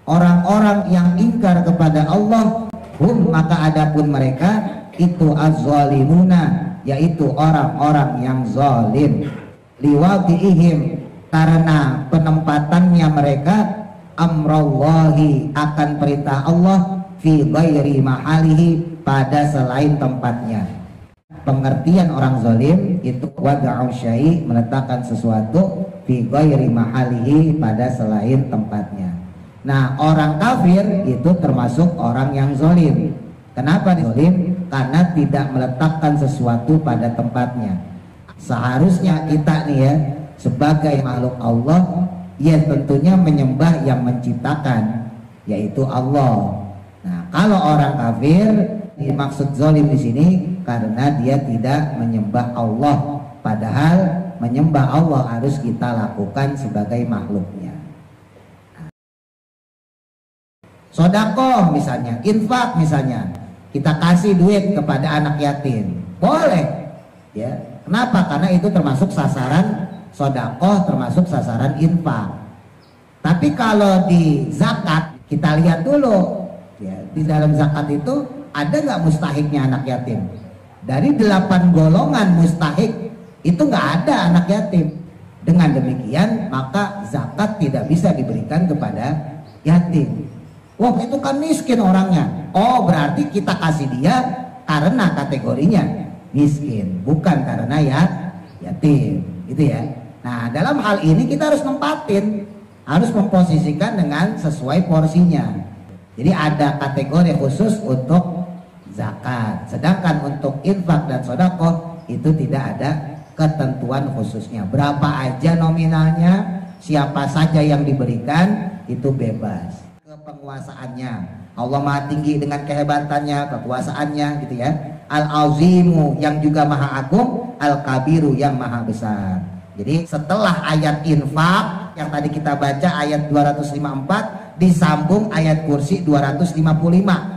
orang-orang yang ingkar kepada Allah, hum maka adapun mereka itu az-zalimuna, yaitu orang-orang yang zalim, liwadi'ihim karena penempatannya mereka amrallahi akan perintah Allah fi ghairi mahalihi pada selain tempatnya. Pengertian orang zalim itu wada'u syai' meletakkan sesuatu fi ghairi mahalihi pada selain tempatnya. Nah, orang kafir itu termasuk orang yang zalim. Kenapa zalim? Karena tidak meletakkan sesuatu pada tempatnya. Seharusnya kita nih ya, sebagai makhluk Allah, ya tentunya menyembah yang menciptakan, yaitu Allah. Nah, kalau orang kafir dimaksud zalim di sini karena dia tidak menyembah Allah, padahal menyembah Allah harus kita lakukan sebagai makhluknya. Sodakoh misalnya, infak misalnya, kita kasih duit kepada anak yatim, boleh ya. Kenapa? Karena itu termasuk sasaran sodakoh, termasuk sasaran infak. Tapi kalau di zakat, kita lihat dulu ya, di dalam zakat itu ada nggak mustahiknya anak yatim? Dari 8 golongan mustahik itu nggak ada anak yatim. Dengan demikian maka zakat tidak bisa diberikan kepada yatim. Wah, itu kan miskin orangnya. Oh, berarti kita kasih dia karena kategorinya miskin, bukan karena ya yatim, gitu ya. Nah, dalam hal ini kita harus nempatin, harus memposisikan dengan sesuai porsinya. Jadi ada kategori khusus untuk zakat, sedangkan untuk infak dan sedekah itu tidak ada ketentuan khususnya. Berapa aja nominalnya, siapa saja yang diberikan, itu bebas. Penguasaannya Allah maha tinggi dengan kehebatannya, kekuasaannya gitu ya. Al-azimu yang juga maha agung, al-kabiru yang maha besar. Jadi setelah ayat infak yang tadi kita baca ayat 254 disambung ayat kursi 255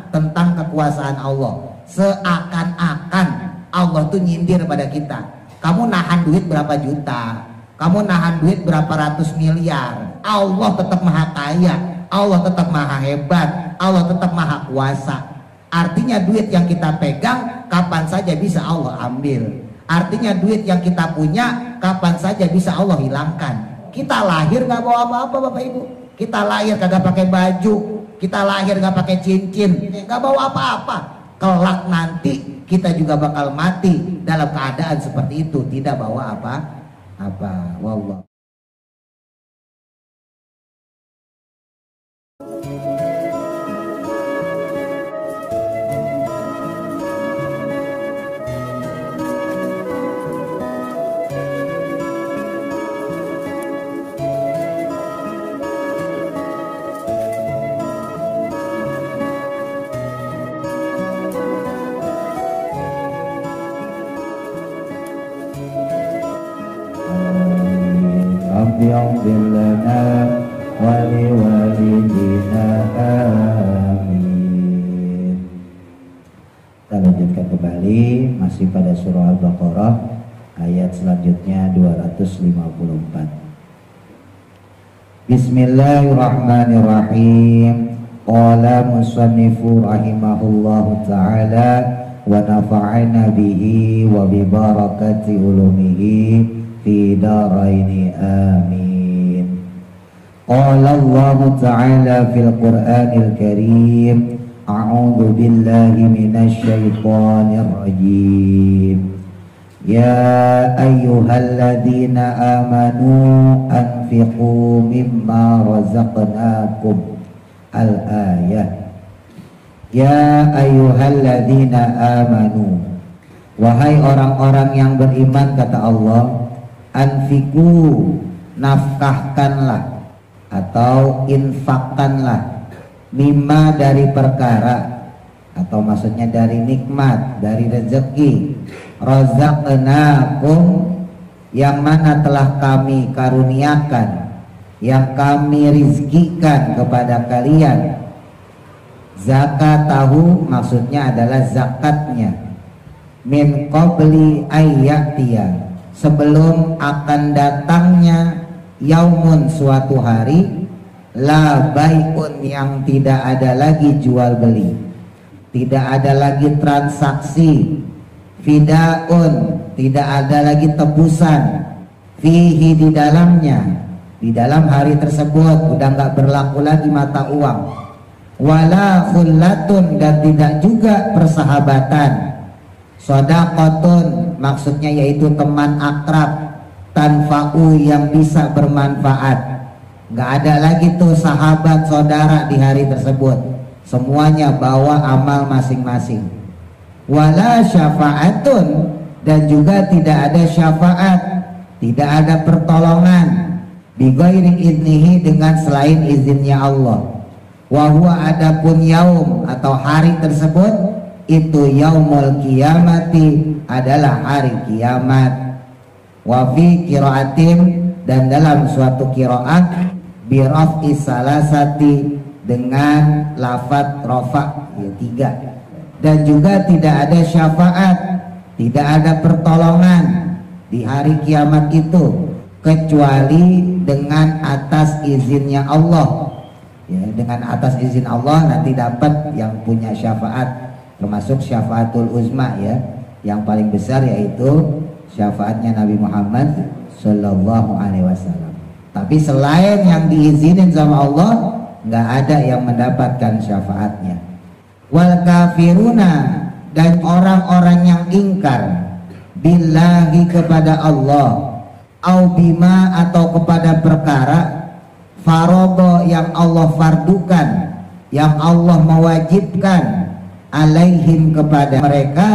tentang kekuasaan Allah. Seakan-akan Allah tuh nyindir pada kita. Kamu nahan duit berapa juta, kamu nahan duit berapa ratus miliar, Allah tetap maha kaya, Allah tetap maha hebat, Allah tetap maha kuasa. Artinya duit yang kita pegang kapan saja bisa Allah ambil. Artinya duit yang kita punya kapan saja bisa Allah hilangkan. Kita lahir gak bawa apa-apa Bapak Ibu. Kita lahir kagak pakai baju, kita lahir gak pakai cincin, gak bawa apa-apa. Kelak nanti kita juga bakal mati dalam keadaan seperti itu, tidak bawa apa-apa. Wallah. يغفر لنا ولوالدينا آمين. Kita lanjutkan kembali masih pada surah Al-Baqarah ayat selanjutnya 254. Bismillahirrahmanirrahim. Qala musannifu rahimahullahu ta'ala wa nafa'ana bihi wa bi barakati ulumihi fi daraini amin. Qala Allah ta'ala fil Qur'anil Karim a'udzu billahi minasy syaithanir rajim. Ya ayyuhalladzina amanu anfiqu mimma razaqnakum. Al-ayah. Ya ayyuhalladzina amanu, wahai orang-orang yang beriman, kata Allah, anfiku, nafkahkanlah atau infakkanlah, mimma dari perkara, atau maksudnya dari nikmat, dari rezeki, razaqnakum yang mana telah kami karuniakan, yang kami rizkikan kepada kalian. Zakat tahu maksudnya adalah zakatnya. Min qabli ayyatiya, sebelum akan datangnya yaumun suatu hari, la bai'un, yang tidak ada lagi jual beli, tidak ada lagi transaksi, fidaun, tidak ada lagi tebusan, fihi, di dalamnya, di dalam hari tersebut udah nggak berlaku lagi mata uang, wala khullatun, dan tidak juga persahabatan, shadaqatun, maksudnya yaitu teman akrab, tanfa'u, yang bisa bermanfaat. Nggak ada lagi tuh sahabat saudara di hari tersebut, semuanya bawa amal masing-masing. Wala syafa'atun, dan juga tidak ada syafaat, tidak ada pertolongan, bighairi idnihi, dengan selain izinnya Allah. Wa huwa, adapun yaum atau hari tersebut itu yaumul qiyamati, adalah hari kiamat. Wa fi qiraatin, dan dalam suatu qiraat biraf'i salasati, dengan lafadz rafa, ya 3. Dan juga tidak ada syafaat, tidak ada pertolongan di hari kiamat itu kecuali dengan atas izinnya Allah. Ya, dengan atas izin Allah nanti dapat yang punya syafaat, termasuk syafaatul uzma, ya, yang paling besar yaitu syafaatnya Nabi Muhammad Sallallahu Alaihi Wasallam. Tapi selain yang diizinin sama Allah, nggak ada yang mendapatkan syafaatnya. Wal kafiruna, dan orang-orang yang ingkar billahi, kepada Allah, au bima, atau kepada perkara, farodo, yang Allah fardukan, yang Allah mewajibkan, alaihim, kepada mereka.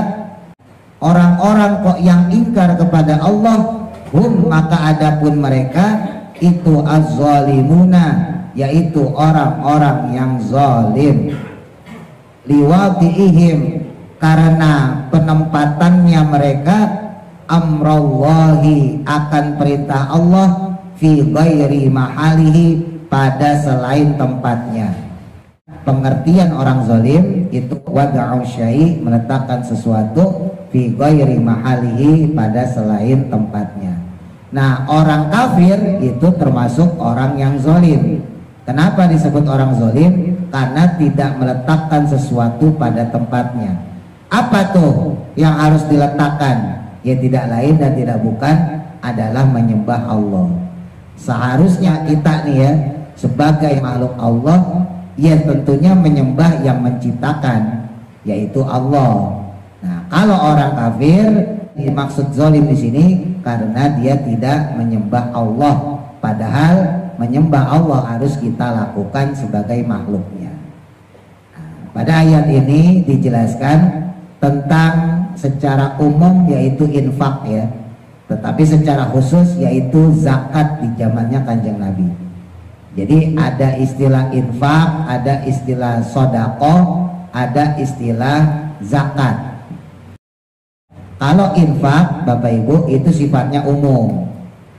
Orang-orang kok yang ingkar kepada Allah, hum, maka adapun mereka itu az-zalimuna, yaitu orang-orang yang zalim, liwadihim, karena penempatannya mereka, amrallahi, akan perintah Allah, fi ghairi mahalihi, pada selain tempatnya. Pengertian orang zalim itu wada'u syai', meletakkan sesuatu, fi ghairi mahalihi, pada selain tempatnya. Nah, orang kafir itu termasuk orang yang zalim. Kenapa disebut orang zalim? Karena tidak meletakkan sesuatu pada tempatnya. Apa tuh yang harus diletakkan? Ya tidak lain dan tidak bukan adalah menyembah Allah. Seharusnya kita nih ya, sebagai makhluk Allah, ya tentunya menyembah yang menciptakan, yaitu Allah. Nah, kalau orang kafir, dimaksud zalim di sini karena dia tidak menyembah Allah, padahal menyembah Allah harus kita lakukan sebagai makhluknya. Nah, pada ayat ini dijelaskan tentang secara umum yaitu infak, ya, tetapi secara khusus yaitu zakat di zamannya Kanjeng Nabi. Jadi ada istilah infak, ada istilah sodaqoh, ada istilah zakat. Kalau infak, Bapak Ibu, itu sifatnya umum.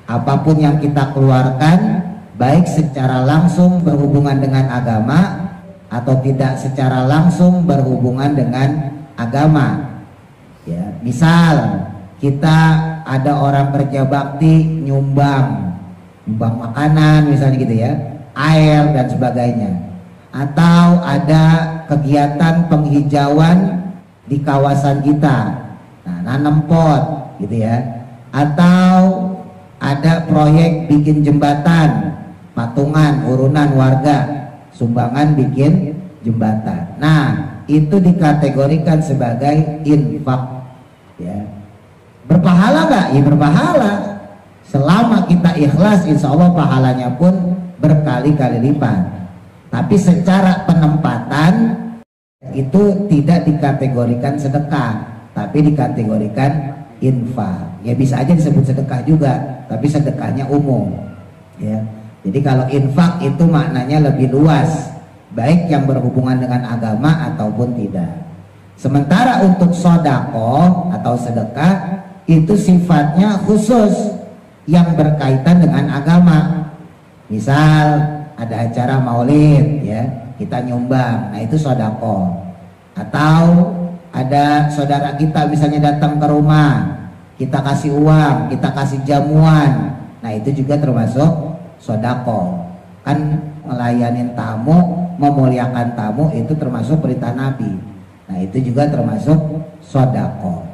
Apapun yang kita keluarkan, baik secara langsung berhubungan dengan agama atau tidak secara langsung berhubungan dengan agama. Ya, misal kita ada orang kerja bakti nyumbang makanan misalnya gitu ya, air dan sebagainya. Atau ada kegiatan penghijauan di kawasan kita. Nah, nanam pot gitu ya, atau ada proyek bikin jembatan, patungan, urunan warga, sumbangan bikin jembatan. Nah, itu dikategorikan sebagai infak, ya. Berpahala nggak? Ya berpahala. Selama kita ikhlas, insya Allah pahalanya pun berkali-kali lipat. Tapi secara penempatan itu tidak dikategorikan sedekah, tapi dikategorikan infak. Ya bisa aja disebut sedekah juga, tapi sedekahnya umum, ya. Jadi kalau infak itu maknanya lebih luas, baik yang berhubungan dengan agama ataupun tidak. Sementara untuk sodako atau sedekah itu sifatnya khusus yang berkaitan dengan agama. Misal ada acara maulid, ya, kita nyumbang, nah itu sodako. Atau ada saudara kita misalnya datang ke rumah, kita kasih uang, kita kasih jamuan, nah itu juga termasuk sodako. Kan Melayanin tamu, memuliakan tamu itu termasuk perintah Nabi. Nah itu juga termasuk sodako.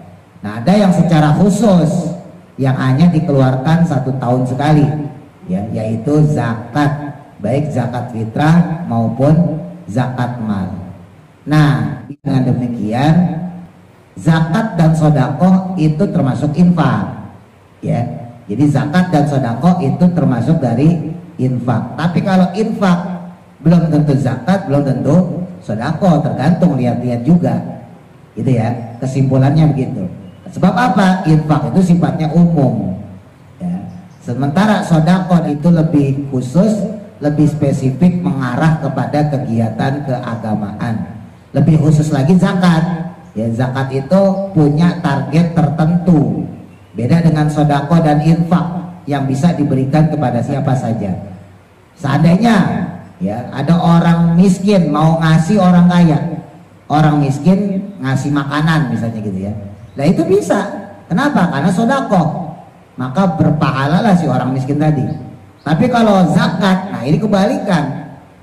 Nah ada yang secara khusus yang hanya dikeluarkan 1 tahun sekali, ya, yaitu zakat, baik zakat fitrah maupun zakat mal. Nah dengan demikian zakat dan sodako itu termasuk infak, ya. Jadi zakat dan sodako itu termasuk dari infak. Tapi kalau infak belum tentu zakat, belum tentu sodako, tergantung, lihat-lihat juga, gitu ya. Kesimpulannya begitu. Sebab apa? Infak itu sifatnya umum, ya. Sementara sodako itu lebih khusus, lebih spesifik, mengarah kepada kegiatan keagamaan. Lebih khusus lagi zakat, ya. Zakat itu punya target tertentu. Beda dengan sodako dan infak yang bisa diberikan kepada siapa saja. Seandainya ya ada orang miskin mau ngasih orang kaya, orang miskin ngasih makanan misalnya gitu ya. Nah itu bisa. Kenapa? Karena sodako, maka berpahalalah si orang miskin tadi. Tapi kalau zakat, nah ini kebalikan.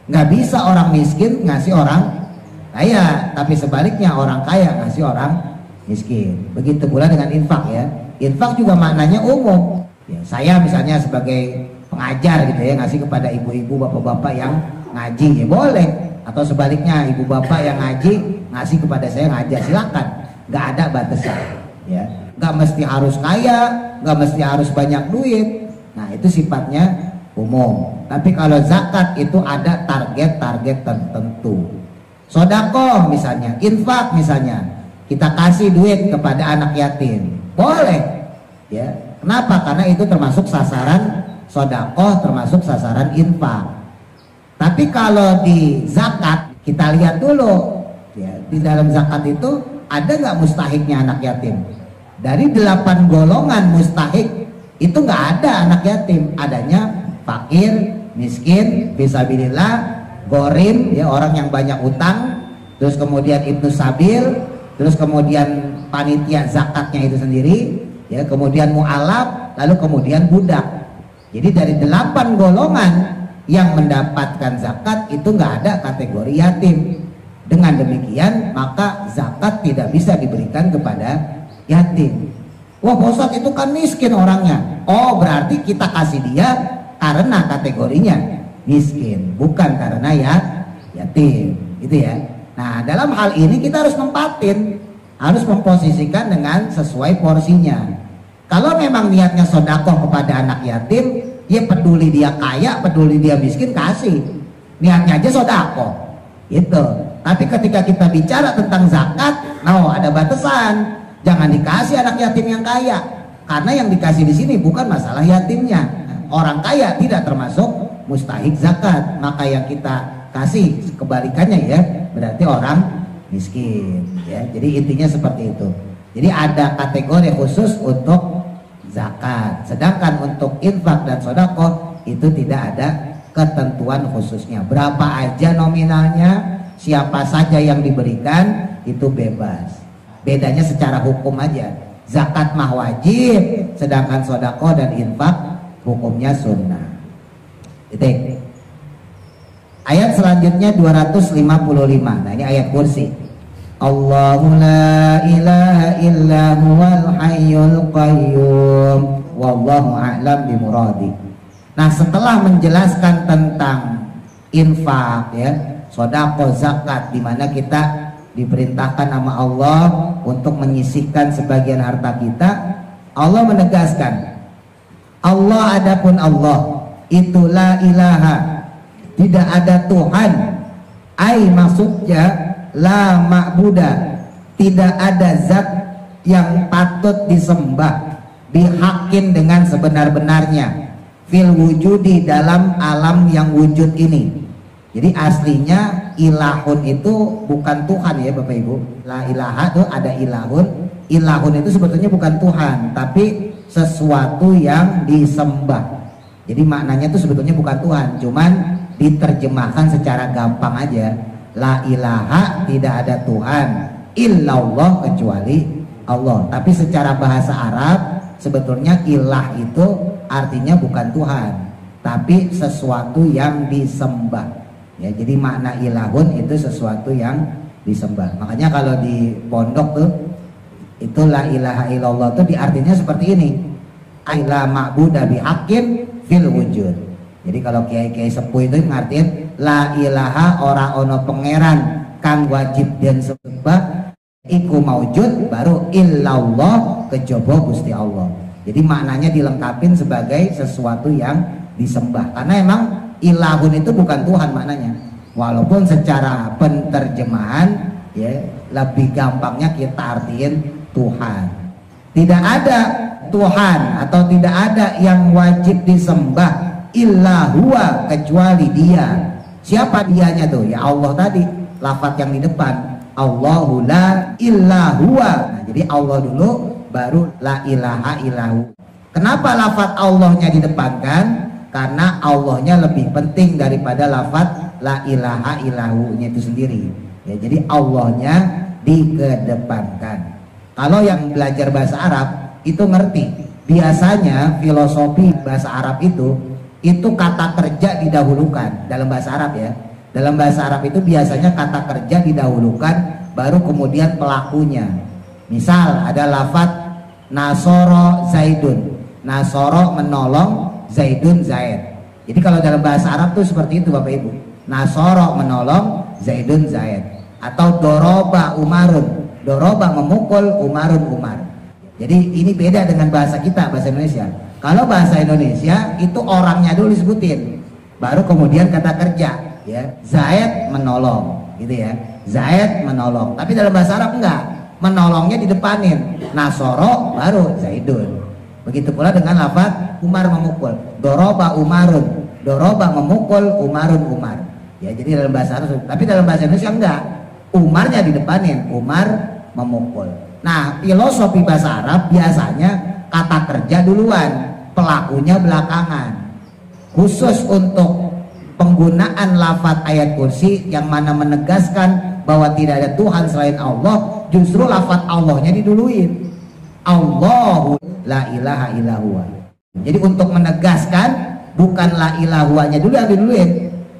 Nggak bisa orang miskin ngasih orang kaya, tapi sebaliknya orang kaya ngasih orang miskin. Begitu pula dengan infak ya. Infak juga maknanya umum, ya, saya misalnya sebagai pengajar gitu ya, ngasih kepada ibu-ibu, bapak-bapak yang ngaji, ya boleh. Atau sebaliknya, ibu bapak yang ngaji ngasih kepada saya ngajar, silakan, nggak ada batasan, ya. Nggak mesti harus kaya, nggak mesti harus banyak duit. Nah itu sifatnya umum. Tapi kalau zakat itu ada target-target tertentu. Sodako misalnya, infak misalnya, kita kasih duit kepada anak yatim, boleh, ya. Kenapa? Karena itu termasuk sasaran sodakoh, termasuk sasaran infak. Tapi kalau di zakat kita lihat dulu, ya, di dalam zakat itu ada nggak mustahiknya anak yatim? Dari 8 golongan mustahik itu nggak ada anak yatim, adanya fakir, miskin, fisabilillah, gorim, ya, orang yang banyak utang, terus kemudian ibnu sabil, terus kemudian panitia zakatnya itu sendiri, ya, kemudian mu'alaf, lalu kemudian budak. Jadi dari 8 golongan yang mendapatkan zakat itu nggak ada kategori yatim. Dengan demikian maka zakat tidak bisa diberikan kepada yatim. Wah Pak Ustadz itu kan miskin orangnya. Oh berarti kita kasih dia karena kategorinya miskin, bukan karena ya yatim, gitu ya. Nah dalam hal ini kita harus nempatin, harus memposisikan dengan sesuai porsinya. Kalau memang niatnya sodakoh kepada anak yatim, ya peduli dia kaya, peduli dia miskin, kasih. Niatnya aja sodakoh, gitu. Tapi ketika kita bicara tentang zakat, no, ada batasan. Jangan dikasih anak yatim yang kaya, karena yang dikasih di sini bukan masalah yatimnya. Orang kaya tidak termasuk mustahik zakat, maka yang kita kasih kebalikannya ya, berarti orang miskin, ya. Jadi intinya seperti itu. Jadi ada kategori khusus untuk zakat, sedangkan untuk infak dan sedekah itu tidak ada ketentuan khususnya. Berapa aja nominalnya, siapa saja yang diberikan, itu bebas. Bedanya secara hukum aja. Zakat mah wajib, sedangkan sedekah dan infak hukumnya sunnah. Titik. Ayat selanjutnya 255. Nah ini ayat kursi. Allahu la ilaha illa huwal hayyul qayyum wallahu a'lam bimuradi. Nah setelah menjelaskan tentang infak ya, sedekah, zakat, di mana kita diperintahkan sama Allah untuk menyisihkan sebagian harta kita, Allah menegaskan Allah adapun Allah itu la ilaha, tidak ada Tuhan, ai maksudnya la ma'budah, tidak ada zat yang patut disembah, dihakin dengan sebenar-benarnya, fil wujudi, dalam alam yang wujud ini. Jadi aslinya ilahun itu bukan Tuhan ya Bapak Ibu. La ilaha itu ada ilahun. Ilahun itu sebetulnya bukan Tuhan, tapi sesuatu yang disembah. Jadi maknanya itu sebetulnya bukan Tuhan, cuman diterjemahkan secara gampang aja. La ilaha, tidak ada Tuhan illallah, kecuali Allah. Tapi secara bahasa Arab sebetulnya ilah itu artinya bukan Tuhan, tapi sesuatu yang disembah. Ya, jadi makna ilahun itu sesuatu yang disembah. Makanya kalau di pondok tuh itu la ilaha illallah tuh diartinya seperti ini. La ma'budu bihaqqin fil wujud. Jadi kalau kiai-kiai sepuh itu ngartiin la ilaha ora ono pangeran kang wajib dan sembah iku maujud baru illallah kejaba Gusti Allah. Jadi maknanya dilengkapin sebagai sesuatu yang disembah. Karena emang ilahun itu bukan Tuhan maknanya. Walaupun secara penterjemahan ya lebih gampangnya kita artiin Tuhan. Tidak ada Tuhan atau tidak ada yang wajib disembah illa huwa kecuali Dia. Siapa dianya tuh? Ya Allah tadi, lafaz yang di depan. Allahu la illa huwa. Nah, jadi Allah dulu baru la ilaha illahu. Kenapa lafaz Allahnya didepankan? Karena Allahnya lebih penting daripada lafaz la ilaha illahu-nya itu sendiri. Ya, jadi Allahnya dikedepankan. Kalau yang belajar bahasa Arab itu ngerti. Biasanya filosofi bahasa Arab itu kata kerja didahulukan dalam bahasa Arab ya. Dalam bahasa Arab itu biasanya kata kerja didahulukan baru kemudian pelakunya. Misal ada lafaz nasoro zaidun. Nasoro menolong, zaidun zaid. Jadi kalau dalam bahasa Arab tuh seperti itu Bapak Ibu. Nasoro menolong, zaidun zaid. Atau doroba umarun. Doroba memukul, umarun umar. Jadi ini beda dengan bahasa kita, bahasa Indonesia. Kalau bahasa Indonesia itu orangnya dulu disebutin, baru kemudian kata kerja. Ya, Zaid menolong, gitu ya. Zaid menolong. Tapi dalam bahasa Arab enggak, menolongnya didepanin. Nasoro baru Zaidun. Begitu pula dengan lafaz Umar memukul. Doroba umarun. Doroba memukul, umarun umar. Ya, jadi dalam bahasa Arab. Tapi dalam bahasa Indonesia enggak. Umarnya didepanin, Umar memukul. Nah, filosofi bahasa Arab biasanya kata kerja duluan, pelakunya belakangan. Khusus untuk penggunaan lafaz ayat kursi yang mana menegaskan bahwa tidak ada Tuhan selain Allah, justru lafaz Allahnya diduluin. Allahu la ilaha illallah. Jadi untuk menegaskan bukan la ilahuanya dulu yang diduluin.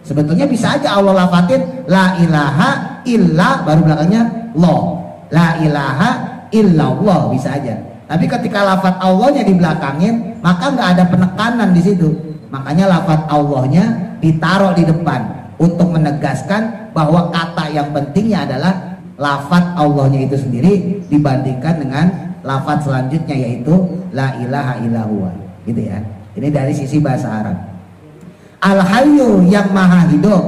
Sebetulnya bisa aja Allah lafatin la ilaha illa baru belakangnya lo. La ilaha illallah bisa aja. Tapi ketika lafaz Allahnya dibelakangin, maka nggak ada penekanan di situ. Makanya lafaz Allahnya ditaruh di depan untuk menegaskan bahwa kata yang pentingnya adalah lafaz Allahnya itu sendiri dibandingkan dengan lafaz selanjutnya yaitu la ilaha illallah. Gitu ya. Ini dari sisi bahasa Arab. Al-Hayyu yang maha hidup.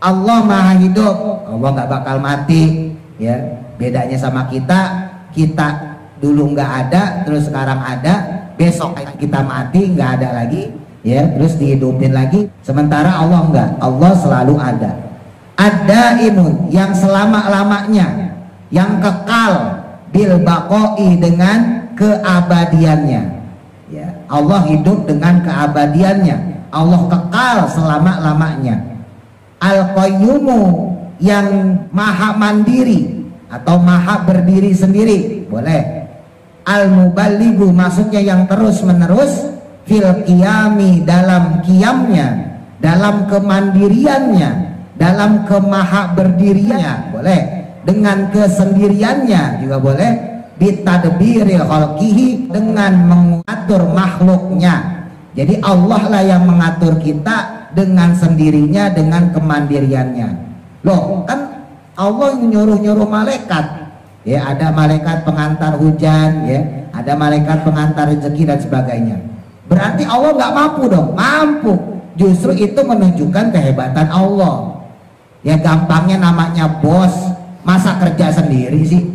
Allah maha hidup. Allah nggak bakal mati. Ya, bedanya sama kita dulu nggak ada, terus sekarang ada. Besok kita mati nggak ada lagi. Ya, terus dihidupin lagi. Sementara Allah enggak. Allah selalu ada. Ad-daimun yang selama-lamanya, yang kekal bil baqoi dengan keabadiannya. Ya, Allah hidup dengan keabadiannya. Allah kekal selama-lamanya. Al-Qayyumu yang maha mandiri atau maha berdiri sendiri, boleh. Al-Muballighu maksudnya yang terus-menerus fil qiyami dalam qiyamnya, dalam kemandiriannya, dalam kemaha berdiriannya, boleh. Dengan kesendiriannya juga boleh. Bitadbiril khalqihi dengan mengatur makhluknya. Jadi Allah lah yang mengatur kita dengan sendirinya, dengan kemandiriannya. Loh, kan Allah nyuruh-nyuruh malaikat. Ya, ada malaikat pengantar hujan, ya, ada malaikat pengantar rezeki dan sebagainya. Berarti Allah nggak mampu dong? Mampu. Justru itu menunjukkan kehebatan Allah. Ya, gampangnya namanya bos, masa kerja sendiri sih?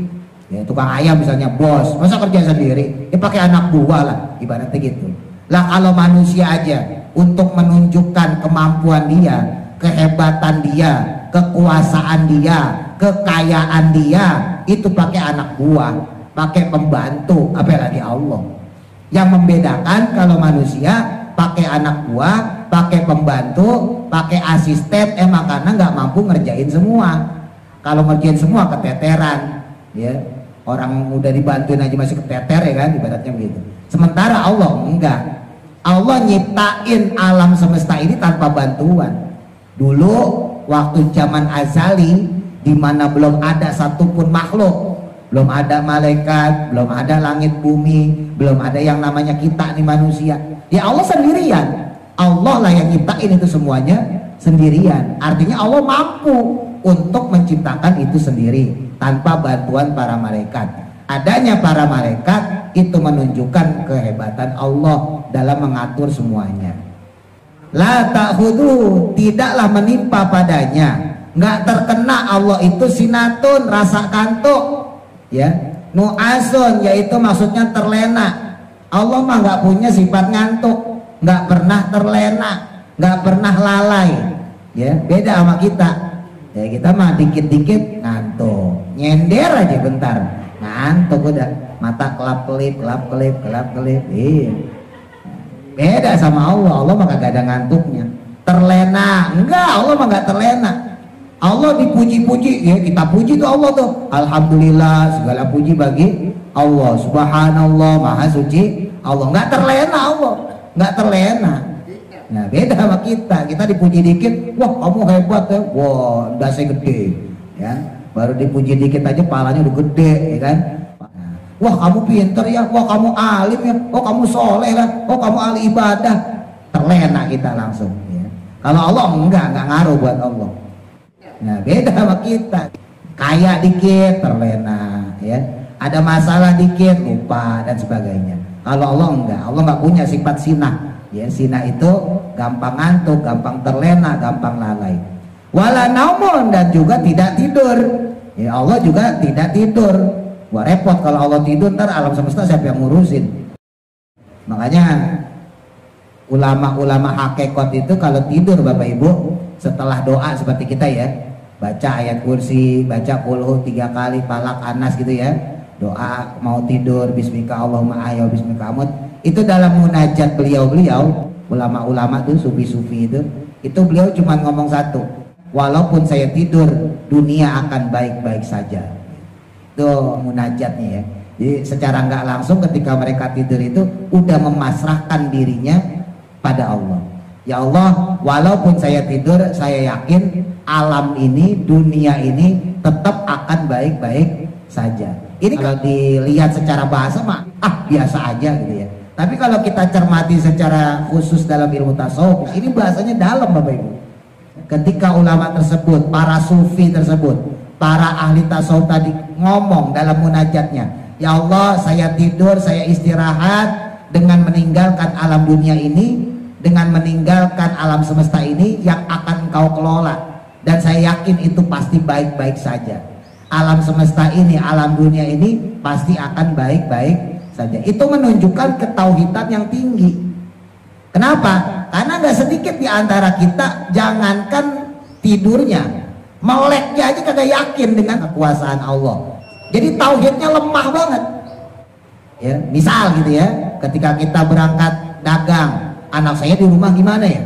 Ya, tukang ayam misalnya bos, masa kerja sendiri? Ya pakai anak buah lah, ibaratnya gitu. Lah kalau manusia aja untuk menunjukkan kemampuan dia, kehebatan dia, kekuasaan dia, kekayaan dia, itu pakai anak buah, pakai pembantu, apalagi Allah. Yang membedakan kalau manusia pakai anak buah, pakai pembantu, pakai asisten, karena nggak mampu ngerjain semua. Kalau ngerjain semua keteteran, ya. Orang udah dibantuin aja masih keteter, ya kan, ibaratnya begitu. Sementara Allah enggak. Allah nyiptain alam semesta ini tanpa bantuan. Dulu waktu zaman azali, di mana belum ada satupun makhluk, belum ada malaikat, belum ada langit bumi, belum ada yang namanya kita nih manusia. Ya Allah sendirian. Allah lah yang nyiptain itu semuanya sendirian. Artinya Allah mampu untuk menciptakan itu sendiri tanpa bantuan para malaikat. Adanya para malaikat itu menunjukkan kehebatan Allah dalam mengatur semuanya. La ta'khudhu, tidaklah menimpa padanya, nggak terkena Allah itu sinatun, rasa kantuk, ya, nu'asun, yaitu maksudnya terlena. Allah mah nggak punya sifat ngantuk, nggak pernah terlena, nggak pernah lalai, ya, beda sama kita. Ya kita mah dikit-dikit ngantuk, nyender aja bentar ngantuk udah, mata kelap-kelip, kelap-kelip, kelap-kelip. Iya. Beda sama Allah. Allah mah kagak ada ngantuknya. Terlena enggak, Allah mah nggak terlena. Allah dipuji-puji, ya kita puji tuh Allah tuh. Alhamdulillah, segala puji bagi Allah. Subhanallah, maha suci Allah. Nggak terlena Allah, nggak terlena. Nah beda sama kita. Kita dipuji dikit, wah kamu hebat ya, wah dasnya gede, ya. Baru dipuji dikit aja palanya udah gede, ya kan. Wah kamu pinter ya, wah kamu alim ya, oh kamu soleh lah, oh kamu ahli ibadah. Terlena kita langsung, ya. Kalau Allah enggak ngaruh buat Allah. Nah beda sama kita. Kaya dikit terlena, ya. Ada masalah dikit lupa dan sebagainya. Kalau Allah enggak, Allah enggak punya sifat sinah. Ya, sinah itu gampang ngantuk, gampang terlena, gampang lalai. Wala naumun, dan juga tidak tidur. Ya Allah juga tidak tidur. Wah repot kalau Allah tidur, ntar alam semesta siapa yang ngurusin? Makanya ulama-ulama hakikat itu kalau tidur Bapak Ibu, setelah doa seperti kita ya, baca ayat kursi, baca qul 3 kali, falak, anas gitu ya, doa mau tidur, bismika Allahumma ahya bismika amut. Itu dalam munajat beliau-beliau, ulama-ulama tuh sufi-sufi itu beliau cuma ngomong satu, walaupun saya tidur dunia akan baik-baik saja. Itu munajatnya ya. Jadi secara nggak langsung ketika mereka tidur itu udah memasrahkan dirinya pada Allah. Ya Allah, walaupun saya tidur, saya yakin alam ini, dunia ini tetap akan baik-baik saja. Ini kalau dilihat secara bahasa mah biasa aja gitu ya. Tapi kalau kita cermati secara khusus dalam ilmu tasawuf, ini bahasanya dalam Bapak Ibu. Ketika ulama tersebut, para sufi tersebut, para ahli tasawuf tadi ngomong dalam munajatnya, ya Allah saya tidur, saya istirahat dengan meninggalkan alam dunia ini, dengan meninggalkan alam semesta ini yang akan Engkau kelola, dan saya yakin itu pasti baik-baik saja. Alam semesta ini, alam dunia ini pasti akan baik-baik saja. Itu menunjukkan ketauhidan yang tinggi. Kenapa? Karena nggak sedikit di antara kita, jangankan tidurnya, meleknya aja kagak yakin dengan kekuasaan Allah. Jadi tauhidnya lemah banget. Ya, misal gitu ya, ketika kita berangkat dagang, anak saya di rumah gimana ya?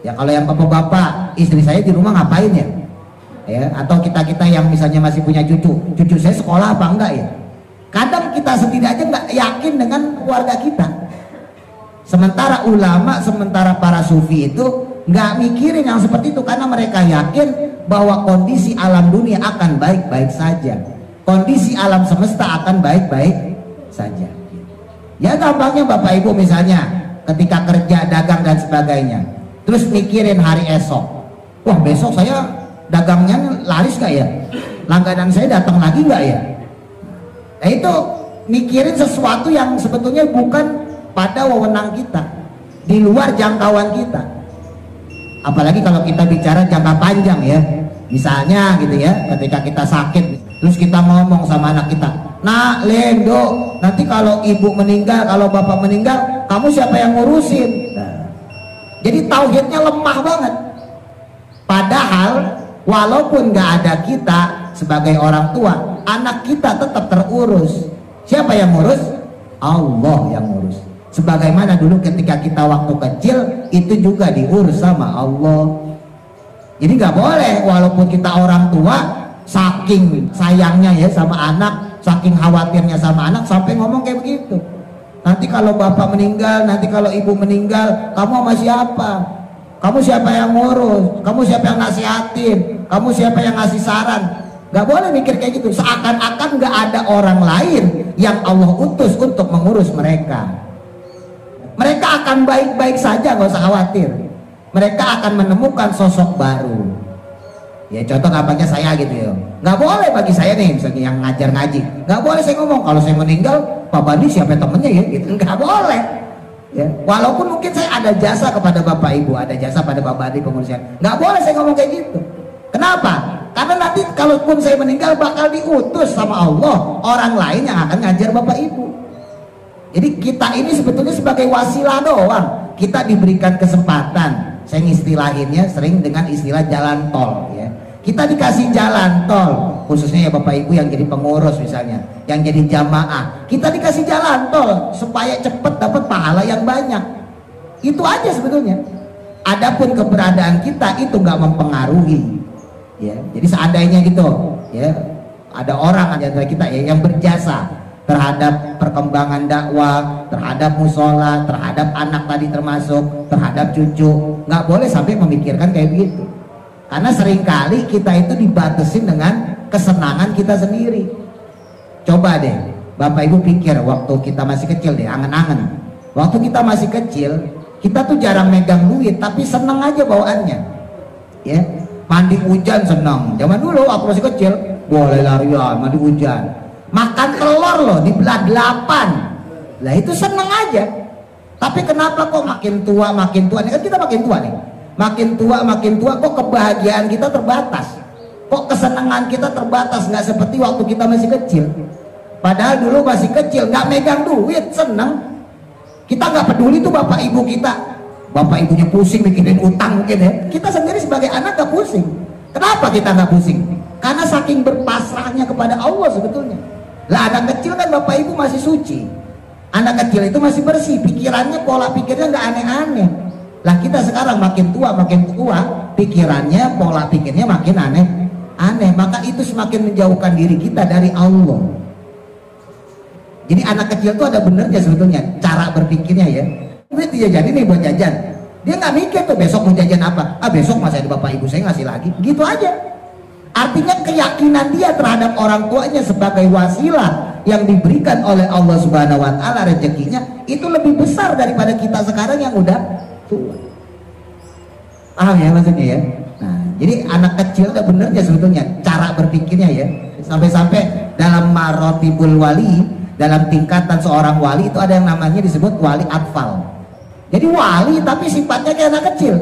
Ya kalau yang bapak-bapak, istri saya di rumah ngapain ya? Ya, atau kita yang misalnya masih punya cucu saya sekolah apa enggak ya? Kadang kita sendiri aja nggak yakin dengan keluarga kita. Sementara ulama, sementara para sufi itu nggak mikirin yang seperti itu, karena mereka yakin bahwa kondisi alam dunia akan baik-baik saja, kondisi alam semesta akan baik-baik saja. Ya gampangnya Bapak Ibu misalnya ketika kerja, dagang dan sebagainya, terus mikirin hari esok, wah besok saya dagangnya laris gak ya, langganan saya datang lagi gak ya? Nah itu mikirin sesuatu yang sebetulnya bukan pada wewenang kita, di luar jangkauan kita. Apalagi kalau kita bicara jangka panjang ya, misalnya gitu ya, ketika kita sakit terus kita ngomong sama anak kita, nak Lendo, nanti kalau ibu meninggal, kalau bapak meninggal, kamu siapa yang ngurusin? Nah, jadi tauhidnya lemah banget. Padahal walaupun nggak ada kita sebagai orang tua, anak kita tetap terurus. Siapa yang ngurus? Allah yang ngurus. Sebagaimana dulu ketika kita waktu kecil itu juga diurus sama Allah. Jadi nggak boleh walaupun kita orang tua, saking sayangnya ya sama anak, saking khawatirnya sama anak, sampai ngomong kayak begitu. Nanti kalau bapak meninggal, nanti kalau ibu meninggal, kamu sama siapa? Kamu siapa yang ngurus? Kamu siapa yang nasihatin? Kamu siapa yang ngasih saran? Gak boleh mikir kayak gitu. Seakan-akan gak ada orang lain yang Allah utus untuk mengurus mereka. Mereka akan baik-baik saja, gak usah khawatir. Mereka akan menemukan sosok baru. Ya contoh gampangnya saya gitu ya. Gak boleh bagi saya nih misalnya yang ngajar ngaji, gak boleh saya ngomong kalau saya meninggal Pak Bandi siapa temennya ya gitu. Gak boleh ya. Walaupun mungkin saya ada jasa kepada Bapak Ibu, ada jasa pada Pak Bandi pengurusnya, gak boleh saya ngomong kayak gitu. Kenapa? Karena nanti kalaupun saya meninggal bakal diutus sama Allah orang lain yang akan ngajar Bapak Ibu. Jadi kita ini sebetulnya sebagai wasilah doang. Kita diberikan kesempatan, saya istilahinnya sering dengan istilah jalan tol ya. Kita dikasih jalan tol, khususnya ya Bapak Ibu yang jadi pengurus misalnya, yang jadi jamaah, kita dikasih jalan tol supaya cepat dapat pahala yang banyak. Itu aja sebetulnya. Adapun keberadaan kita itu nggak mempengaruhi ya. Jadi seandainya gitu ya, ada orang di antara kita ya yang berjasa terhadap perkembangan dakwah, terhadap musola, terhadap anak tadi termasuk, terhadap cucu, nggak boleh sampai memikirkan kayak begitu. Karena seringkali kita itu dibatasin dengan kesenangan kita sendiri. Coba deh Bapak Ibu pikir waktu kita masih kecil deh, angen-angen. Waktu kita masih kecil, kita tuh jarang megang duit, tapi seneng aja bawaannya ya. Mandi hujan seneng. Zaman dulu waktu masih kecil, boleh larian mandi hujan. Makan telur loh dibelah 8. Lah itu seneng aja. Tapi kenapa kok makin tua ini kan kita makin tua nih. Makin tua kok kebahagiaan kita terbatas. Kok kesenangan kita terbatas, nggak seperti waktu kita masih kecil. Padahal dulu masih kecil nggak megang duit seneng. Kita nggak peduli tuh bapak ibu kita. Bapak ibunya pusing mikirin utang mungkin ya. Kita sendiri sebagai anak nggak pusing. Kenapa kita nggak pusing? Karena saking berpasrahnya kepada Allah sebetulnya. Lah anak kecil kan bapak ibu masih suci. Anak kecil itu masih bersih, pikirannya, pola pikirnya nggak aneh-aneh. Lah kita sekarang makin tua, pikirannya, pola pikirnya makin aneh. Maka itu semakin menjauhkan diri kita dari Allah. Jadi anak kecil tuh ada benernya sebetulnya cara berpikirnya ya. Duit dijajanin nih buat jajan, dia nggak mikir tuh besok mau jajan apa. Besok masih ada bapak ibu saya ngasih lagi, gitu aja. Artinya keyakinan dia terhadap orang tuanya sebagai wasilah yang diberikan oleh Allah Subhanahu wa taala rezekinya itu lebih besar daripada kita sekarang yang udah tua. Paham ya maksudnya ya? Nah, jadi anak kecil ada benernya sebetulnya cara berpikirnya ya. Sampai-sampai dalam marotibul wali, dalam tingkatan seorang wali itu ada yang namanya disebut wali atfal. Jadi wali tapi sifatnya kayak anak kecil.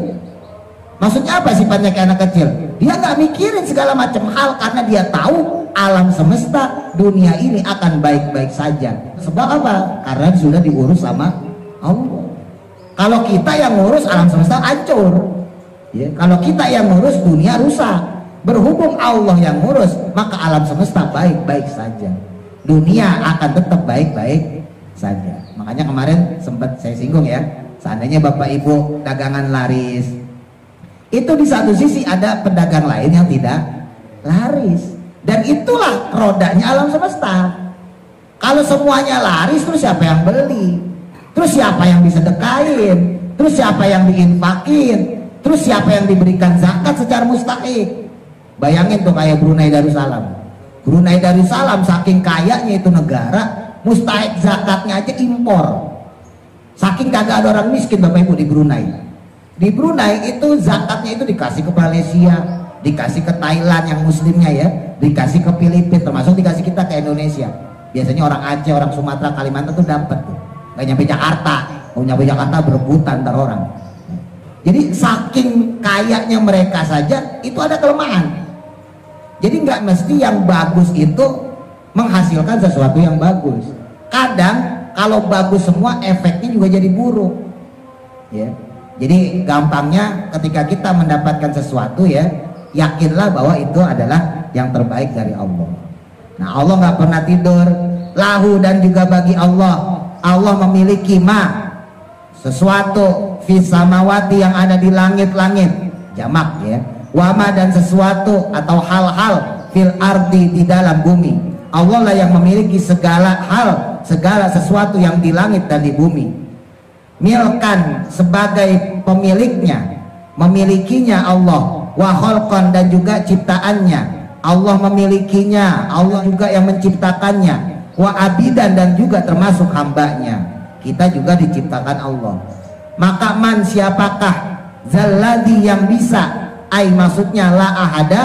Maksudnya apa sifatnya kayak anak kecil? Dia nggak mikirin segala macam hal karena dia tahu alam semesta dunia ini akan baik-baik saja. Sebab apa? Karena sudah diurus sama Allah. Kalau kita yang ngurus alam semesta hancur. Ya, kalau kita yang ngurus dunia rusak. Berhubung Allah yang ngurus, maka alam semesta baik-baik saja. Dunia akan tetap baik-baik saja. Makanya kemarin sempat saya singgung ya. Seandainya Bapak Ibu dagangan laris, itu di satu sisi ada pedagang lain yang tidak laris, dan itulah rodanya alam semesta. Kalau semuanya laris, terus siapa yang beli? Terus siapa yang disedekain? Terus siapa yang diinfakin? Terus siapa yang diberikan zakat secara mustahik? Bayangin tuh kayak Brunei Darussalam. Brunei Darussalam saking kayanya itu negara, mustahik zakatnya aja impor. Saking kagak ada orang miskin Bapak Ibu di Brunei. Di Brunei itu zakatnya itu dikasih ke Malaysia, dikasih ke Thailand yang muslimnya ya, dikasih ke Filipina, termasuk dikasih kita ke Indonesia. Biasanya orang Aceh, orang Sumatera, Kalimantan tuh dapat tuh. Gak nyampe Jakarta, mau nyampe Jakarta berebutan ntar orang. Jadi saking kayanya mereka saja itu ada kelemahan. Jadi nggak mesti yang bagus itu menghasilkan sesuatu yang bagus. Kadang kalau bagus semua efeknya juga jadi buruk. Ya. Jadi gampangnya ketika kita mendapatkan sesuatu ya, yakinlah bahwa itu adalah yang terbaik dari Allah. Nah Allah nggak pernah tidur. Lahu dan juga bagi Allah, Allah memiliki sesuatu fis samawati yang ada di langit-langit, jamak ya. Wama dan sesuatu atau hal-hal fil ardi di dalam bumi. Allah lah yang memiliki segala hal, segala sesuatu yang di langit dan di bumi. Milkan sebagai pemiliknya, memilikinya Allah. Wa khalqan dan juga ciptaannya, Allah memilikinya, Allah juga yang menciptakannya. Wa abidan dan juga termasuk hambanya. Kita juga diciptakan Allah. Maka man siapakah zalladhi yang bisa, ai maksudnya la ahada,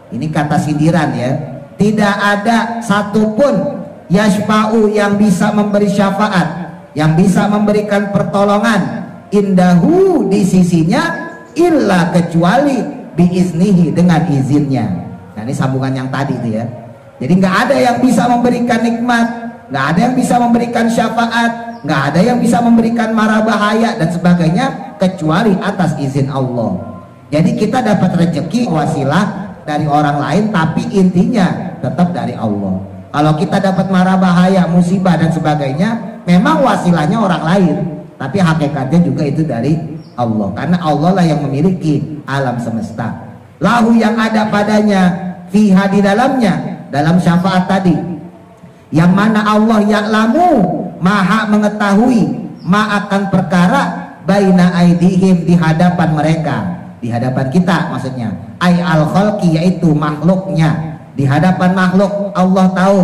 ini kata sindiran ya, tidak ada satupun yashfa'u yang bisa memberi syafaat, yang bisa memberikan pertolongan indahu di sisinya, illa kecuali biiznihi dengan izinnya. Nah ini sambungan yang tadi itu ya. Jadi nggak ada yang bisa memberikan nikmat, nggak ada yang bisa memberikan syafaat, nggak ada yang bisa memberikan mara bahaya dan sebagainya kecuali atas izin Allah. Jadi kita dapat rezeki wasilah dari orang lain, tapi intinya tetap dari Allah. Kalau kita dapat mara bahaya, musibah dan sebagainya, memang wasilahnya orang lain, tapi hakikatnya juga itu dari Allah, karena Allah lah yang memiliki alam semesta. Lahu yang ada padanya, fiha di dalamnya, dalam syafaat tadi, yang mana Allah ya'lamu, maha mengetahui, ma akan perkara baina aidihim, di hadapan mereka, di hadapan kita maksudnya, ay al khalqi yaitu makhluknya, di hadapan makhluk Allah tahu.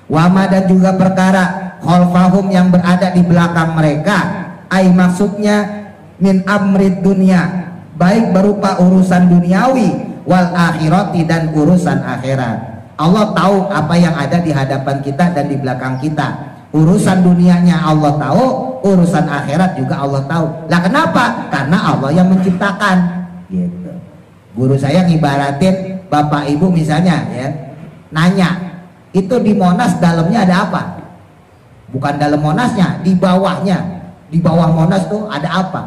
Wama dan juga perkara khalfahum yang berada di belakang mereka, ay maksudnya min amrid dunia, baik berupa urusan duniawi wal akhirati dan urusan akhirat. Allah tahu apa yang ada di hadapan kita dan di belakang kita. Urusan dunianya Allah tahu, urusan akhirat juga Allah tahu. Lah kenapa? Karena Allah yang menciptakan. Gitu. Guru saya ngibaratin bapak ibu misalnya ya, nanya, itu di Monas dalamnya ada apa? Bukan dalam Monasnya, di bawahnya. Di bawah Monas tuh ada apa?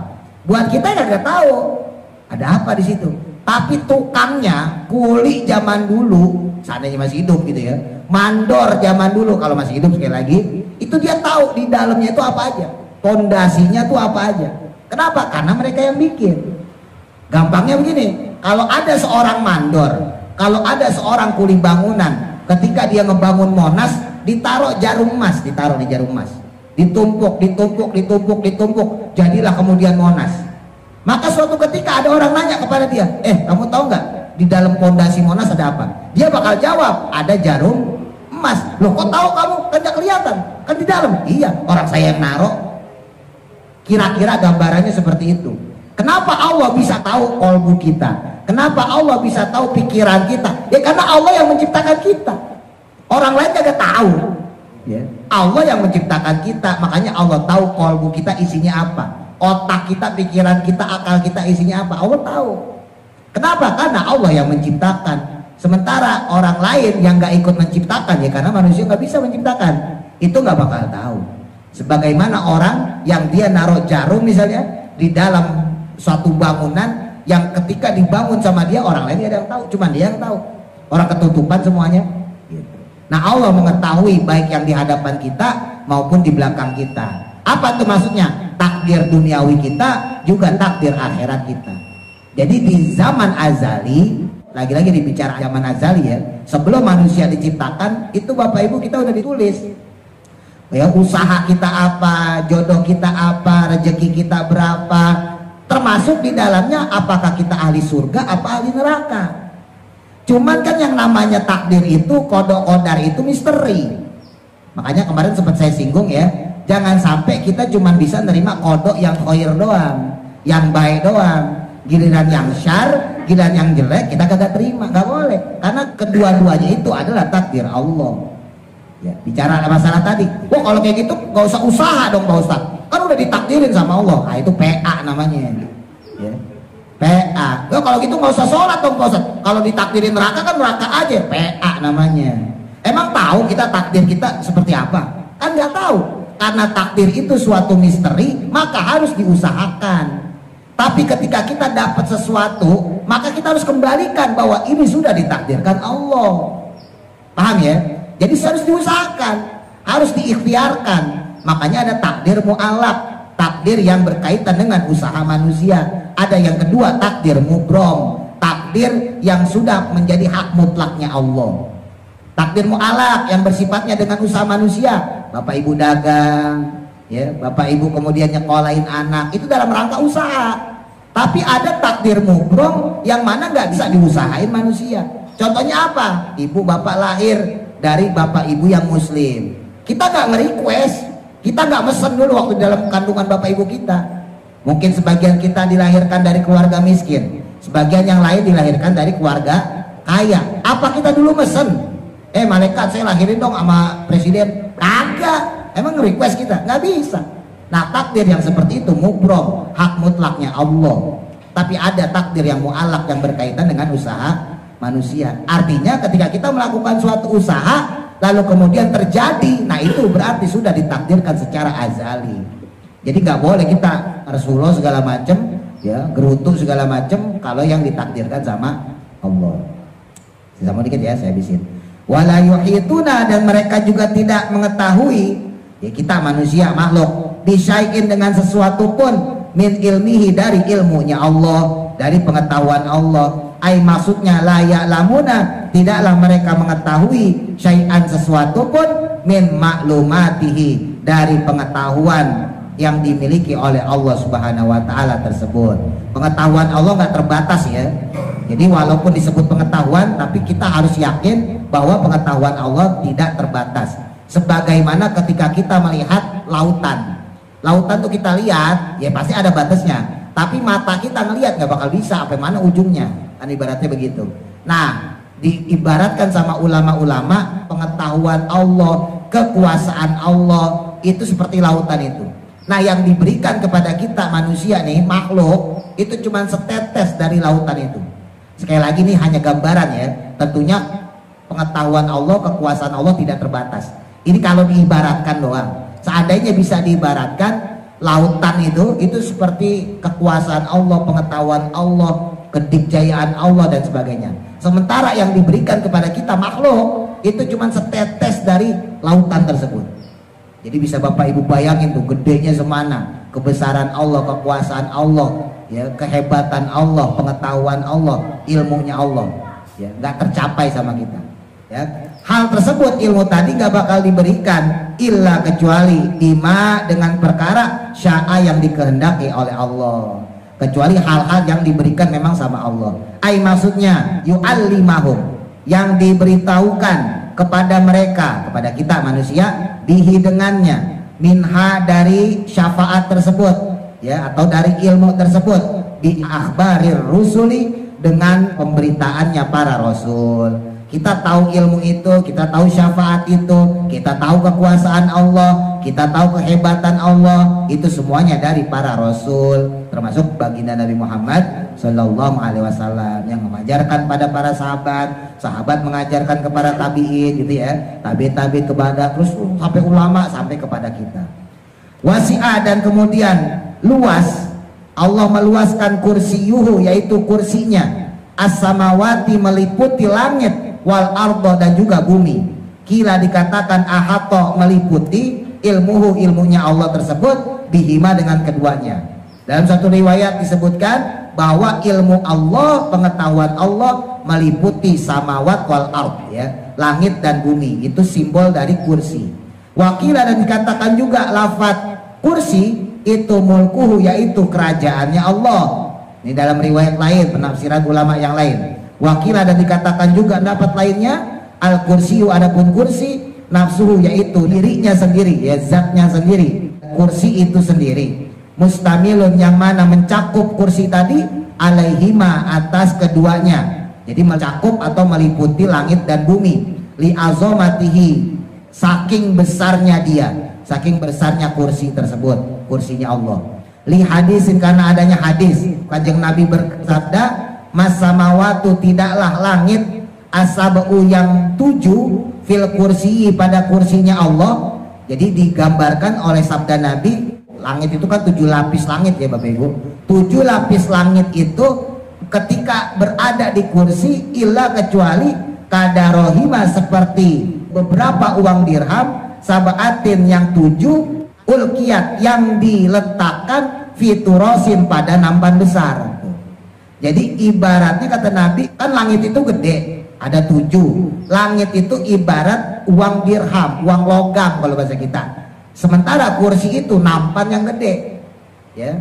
Buat kita nggak tahu ada apa di situ. Tapi tukangnya, kuli zaman dulu, seandainya masih hidup gitu ya, mandor zaman dulu kalau masih hidup sekali lagi, itu dia tahu di dalamnya itu apa aja, pondasinya tuh apa aja. Kenapa? Karena mereka yang bikin. Gampangnya begini, kalau ada seorang mandor, kalau ada seorang kuli bangunan, ketika dia ngebangun Monas, ditaruh jarum emas, ditaruh di jarum emas, ditumpuk, jadilah kemudian Monas. Maka suatu ketika ada orang nanya kepada dia, kamu tahu nggak di dalam pondasi Monas ada apa? Dia bakal jawab, ada jarum emas. Loh kok tahu kamu? Kan nggak kelihatan, kan di dalam. Iya, orang saya yang naruh. Kira-kira gambarannya seperti itu. Kenapa Allah bisa tahu kolbu kita? Kenapa Allah bisa tahu pikiran kita? Ya karena Allah yang menciptakan kita. Orang lain nggak tahu. Ya. Allah yang menciptakan kita, makanya Allah tahu kolbu kita isinya apa. Otak kita, pikiran kita, akal kita isinya apa, Allah tahu. Kenapa? Karena Allah yang menciptakan. Sementara orang lain yang gak ikut menciptakan, ya karena manusia gak bisa menciptakan, itu gak bakal tahu. Sebagaimana orang yang dia naruh jarum misalnya di dalam suatu bangunan, yang ketika dibangun sama dia, orang lain gak ada yang tahu, cuma dia yang tahu. Orang ketutupan semuanya. Nah Allah mengetahui baik yang di hadapan kita maupun di belakang kita. Apa itu maksudnya? Takdir duniawi kita juga takdir akhirat kita. Jadi di zaman azali, lagi-lagi dibicara zaman azali ya, sebelum manusia diciptakan, itu Bapak Ibu kita udah ditulis ya, usaha kita apa, jodoh kita apa, rezeki kita berapa, termasuk di dalamnya apakah kita ahli surga apa ahli neraka. Cuman kan yang namanya takdir itu, kodok kodar itu misteri. Makanya kemarin sempat saya singgung ya, jangan sampai kita cuma bisa nerima kodok yang khair doang, yang baik doang. Giliran yang syar, giliran yang jelek kita kagak terima, nggak boleh. Karena kedua-duanya itu adalah takdir Allah. Ya, bicara masalah tadi, wah kalau kayak gitu nggak usah usaha dong Pak Ustadz, kan udah ditakdirin sama Allah. Nah itu PA namanya. Ya. PA. Wah kalau gitu nggak usah sholat dong Pak Ustadz. Kalau ditakdirin neraka kan neraka aja. PA namanya. Emang tahu kita takdir kita seperti apa? Kan nggak tahu. Karena takdir itu suatu misteri, maka harus diusahakan. Tapi ketika kita dapat sesuatu, maka kita harus kembalikan bahwa ini sudah ditakdirkan Allah. Paham ya? Jadi harus diusahakan, harus diikhtiarkan. Makanya ada takdir mu'alaq, takdir yang berkaitan dengan usaha manusia. Ada yang kedua takdir mubrom, takdir yang sudah menjadi hak mutlaknya Allah. Takdir mu'alaq yang bersifatnya dengan usaha manusia. Bapak ibu dagang, ya, bapak ibu kemudian nyekolahin anak, itu dalam rangka usaha. Tapi ada takdir mubrong yang mana nggak bisa diusahain manusia. Contohnya apa? Ibu bapak lahir dari bapak ibu yang muslim. Kita nggak nge-request, kita nggak mesen dulu waktu dalam kandungan bapak ibu kita. Mungkin sebagian kita dilahirkan dari keluarga miskin, sebagian yang lain dilahirkan dari keluarga kaya. Apa kita dulu mesen? Malaikat saya lahirin dong sama presiden. Kagak. Emang request kita? Nggak bisa. Nah, takdir yang seperti itu mubrong, hak mutlaknya Allah. Tapi ada takdir yang mu'alaq yang berkaitan dengan usaha manusia. Artinya ketika kita melakukan suatu usaha lalu kemudian terjadi, nah itu berarti sudah ditakdirkan secara azali. Jadi nggak boleh kita Rasulullah segala macam, ya, gerutu segala macam kalau yang ditakdirkan sama Allah. Sama dikit ya, saya habisin. Wala yuhituna, dan mereka juga tidak mengetahui, ya kita manusia makhluk, bisyai'in dengan sesuatu pun min ilmihi dari ilmunya Allah, dari pengetahuan Allah. Ai maksudnya la ya'lamuna, tidaklah mereka mengetahui syai'an sesuatu pun min maklumatihi, dari pengetahuan yang dimiliki oleh Allah Subhanahu wa taala tersebut. Pengetahuan Allah nggak terbatas ya. Jadi walaupun disebut pengetahuan, tapi kita harus yakin bahwa pengetahuan Allah tidak terbatas. Sebagaimana ketika kita melihat lautan. Lautan tuh kita lihat, ya pasti ada batasnya. Tapi mata kita ngelihat nggak bakal bisa sampai mana ujungnya. Kan ibaratnya begitu. Nah, diibaratkan sama ulama-ulama, pengetahuan Allah, kekuasaan Allah itu seperti lautan itu. Nah, yang diberikan kepada kita manusia nih, makhluk, itu cuma setetes dari lautan itu. Sekali lagi ini hanya gambaran ya. Tentunya pengetahuan Allah, kekuasaan Allah tidak terbatas. Ini kalau diibaratkan doang. Seandainya bisa diibaratkan lautan itu seperti kekuasaan Allah, pengetahuan Allah, kedikjayaan Allah dan sebagainya. Sementara yang diberikan kepada kita makhluk itu cuma setetes dari lautan tersebut. Jadi bisa Bapak Ibu bayangin tuh gedenya semana, kebesaran Allah, kekuasaan Allah, ya, kehebatan Allah, pengetahuan Allah, ilmunya Allah, ya, nggak tercapai sama kita. Ya. Hal tersebut, ilmu tadi nggak bakal diberikan illa kecuali bima, dengan perkara sya'a yang dikehendaki oleh Allah. Kecuali hal-hal yang diberikan memang sama Allah. Ai maksudnya yu'allimahum, yang diberitahukan kepada mereka, kepada kita manusia, bihi dengannya, minha dari syafaat tersebut, ya, atau dari ilmu tersebut, bi akhbarir rusuli, dengan pemberitaannya para rasul. Kita tahu ilmu itu, kita tahu syafaat itu, kita tahu kekuasaan Allah, kita tahu kehebatan Allah, itu semuanya dari para rasul, termasuk baginda Nabi Muhammad Sallallahu Alaihi Wasallam yang mengajarkan pada para sahabat, sahabat mengajarkan kepada tabiin, gitu ya, tabi kepada terus sampai ulama sampai kepada kita. Wasi'ah, dan kemudian luas, Allah meluaskan kursiyuhu, yaitu kursinya, as-samawati, meliputi langit, wal ardo, dan juga bumi. Kila dikatakan ahato, meliputi, ilmuhu, ilmunya Allah tersebut, bihima, dengan keduanya. Dalam satu riwayat disebutkan bahwa ilmu Allah, pengetahuan Allah meliputi samawat wal ard, ya, langit dan bumi. Itu simbol dari kursi. Wakila, dan dikatakan juga lafaz kursi itu mulkuhu, yaitu kerajaannya Allah. Ini dalam riwayat lain, penafsiran ulama yang lain. Wakila, dan dikatakan juga dapat lainnya al kursiyu, adapun kursi nafsuhu, yaitu dirinya sendiri, ya, zatnya sendiri, kursi itu sendiri. Mustamilun, yang mana mencakup kursi tadi, alaihima, atas keduanya. Jadi mencakup atau meliputi langit dan bumi. Li azomatihi, saking besarnya dia, saking besarnya kursi tersebut, kursinya Allah. Li hadisin, karena adanya hadis, Kanjeng Nabi bersabda, masamawatu, tidaklah langit, asabu, yang 7, fil kursi, pada kursinya Allah. Jadi digambarkan oleh sabda Nabi, langit itu kan 7 lapis langit ya Bapak Ibu. 7 lapis langit itu ketika berada di kursi, illa kecuali kadarohima, seperti beberapa uang dirham, sabaatin, yang 7, ulkiyat, yang diletakkan, fiturosin, pada nampan besar. Jadi ibaratnya kata Nabi, kan langit itu gede, ada 7. Langit itu ibarat uang dirham, uang logam kalau bahasa kita. Sementara kursi itu nampan yang gede. Ya.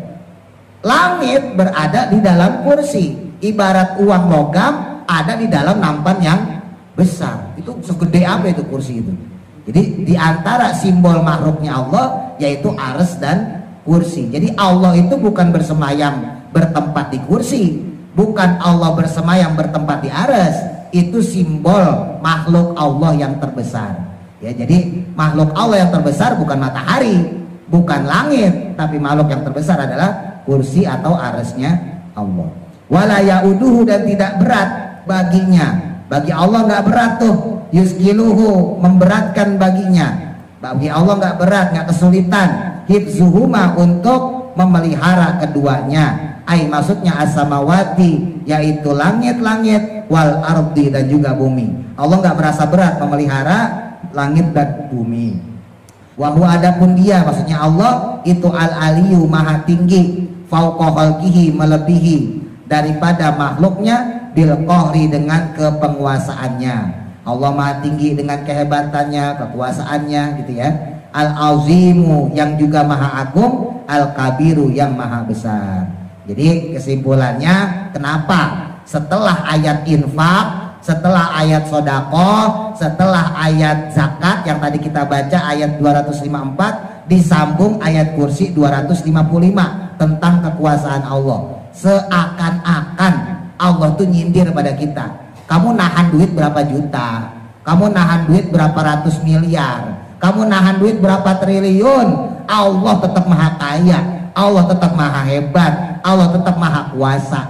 Langit berada di dalam kursi, ibarat uang logam ada di dalam nampan yang besar. Itu segede apa itu kursi itu? Jadi di antara simbol makhluknya Allah yaitu arsy dan kursi. Jadi Allah itu bukan bersemayam bertempat di kursi, bukan Allah bersemayam bertempat di arsy, itu simbol makhluk Allah yang terbesar. Ya, jadi makhluk Allah yang terbesar bukan matahari, bukan langit, tapi makhluk yang terbesar adalah kursi atau arsy-nya Allah. Wala yauduhu, dan tidak berat baginya. Bagi Allah nggak berat tuh, yusgiluhu, memberatkan baginya. Bagi Allah nggak berat, nggak kesulitan. Hifzuhuma, untuk memelihara keduanya. Maksudnya as-samawati, yaitu langit-langit, wal ardi, dan juga bumi. Allah nggak merasa berat memelihara langit dan bumi. Wahu, adapun dia, maksudnya Allah itu al-aliyu, maha tinggi, fauqa khalqihi, melebihi daripada makhluknya, bil qahri, dengan kepenguasaannya. Allah maha tinggi dengan kehebatannya, kekuasaannya gitu ya. Al-azimu, yang juga maha agung, al-kabiru, yang maha besar. Jadi kesimpulannya, kenapa setelah ayat infak, setelah ayat sodakoh, setelah ayat zakat yang tadi kita baca ayat 254, disambung ayat kursi 255 tentang kekuasaan Allah. Seakan-akan Allah tuh nyindir pada kita. Kamu nahan duit berapa juta, kamu nahan duit berapa ratus miliar, kamu nahan duit berapa triliun, Allah tetap maha kaya, Allah tetap maha hebat, Allah tetap maha kuasa.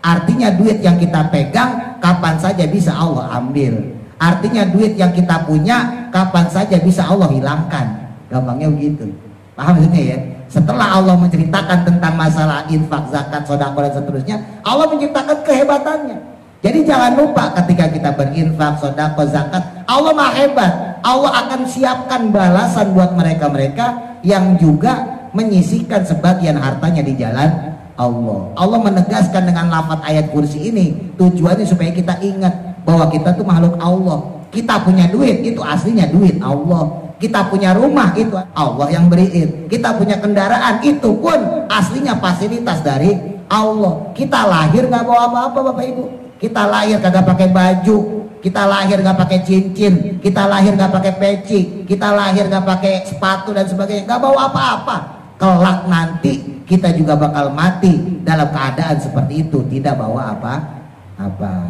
Artinya duit yang kita pegang kapan saja bisa Allah ambil. Artinya duit yang kita punya kapan saja bisa Allah hilangkan. Gampangnya begitu. Paham maksudnya ya? Setelah Allah menceritakan tentang masalah infak, zakat, sedekah dan seterusnya, Allah menceritakan kehebatannya. Jadi jangan lupa ketika kita berinfak, sedekah, zakat, Allah maha hebat. Allah akan siapkan balasan buat mereka-mereka yang juga menyisihkan sebagian hartanya di jalan Allah. Allah menegaskan dengan lafaz ayat kursi ini tujuannya supaya kita ingat bahwa kita tuh makhluk Allah. Kita punya duit, itu aslinya duit Allah. Kita punya rumah, itu Allah yang beriin. Kita punya kendaraan, itu pun aslinya fasilitas dari Allah. Kita lahir nggak bawa apa-apa Bapak Ibu. Kita lahir kagak pakai baju, kita lahir nggak pakai cincin, kita lahir nggak pakai peci, kita lahir nggak pakai sepatu dan sebagainya, nggak bawa apa-apa. Kelak nanti kita juga bakal mati dalam keadaan seperti itu, tidak bawa apa-apa.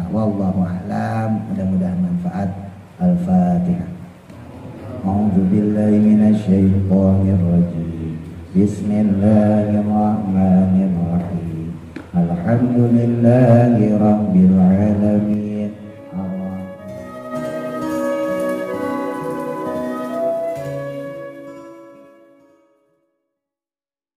Wallahu a'lam. Mudah-mudahan manfaat. Al-Fatihah. A'udzu billahi minasy syaithanir rajim. Bismillahirrahmanirrahim. Alhamdulillahi rabbil alamin.